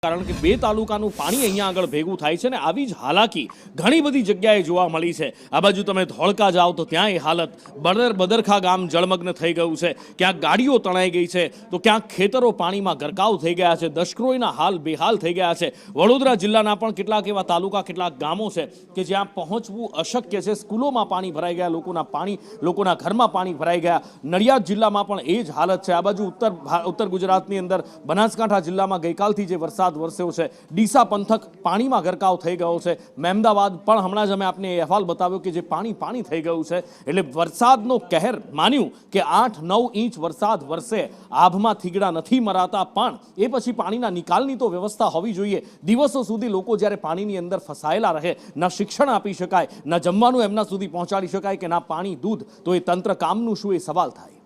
કારણ કે બે તાલુકાનું પાણી અહીંયા આગળ ભેગું થાય છે ને આવી જ હાલાકી ઘણી બધી જગ્યાએ જોવા મળી છે। આ બાજુ તમે ધોળકા જાઓ તો ત્યાં એ હાલત, બદરખા ગામ જળમગ્ન થઈ ગયું છે, ક્યાંક ગાડીઓ તણાઈ ગઈ છે તો ક્યાંક ખેતરો પાણીમાં ગરકાવ થઈ ગયા છે, દશક્રોઈના હાલ બેહાલ થઈ ગયા છે। વડોદરા જિલ્લાના પણ કેટલાક એવા તાલુકા, કેટલાક ગામો છે કે જ્યાં પહોંચવું અશક્ય છે। સ્કૂલોમાં પાણી ભરાઈ ગયા, લોકોના ઘરમાં પાણી ભરાઈ ગયા। નડિયાદ જિલ્લામાં પણ એ જ હાલત છે। આ બાજુ ઉત્તર ગુજરાતની અંદર બનાસકાંઠા જિલ્લામાં ગઈકાલથી જે વરસાદ વરસ્યો છે, ડીસા પંથક પાણીમાં ગરકાવ થઈ ગયો છે। મહેમદાવાદ પણ હમણાં જ અમે આપને અહેવાલ બતાવ્યો કે જે પાણી થઈ ગયું છે। એટલે વરસાદનો કહેર માન્યું કે 8-9 ઇંચ વરસાદ વરસે, આભમાં થીગડા નથી મરાતા, પણ એ પછી પાણીના નિકાલની તો વ્યવસ્થા હોવી જોઈએ। દિવસો સુધી લોકો જ્યારે પાણીની અંદર ફસાયેલા રહે, ના શિક્ષણ આપી શકાય, ના જમવાનું એમના સુધી પહોંચાડી શકાય, કે ના પાણી, દૂધ, તો એ તંત્ર કામનું શું, એ સવાલ થાય।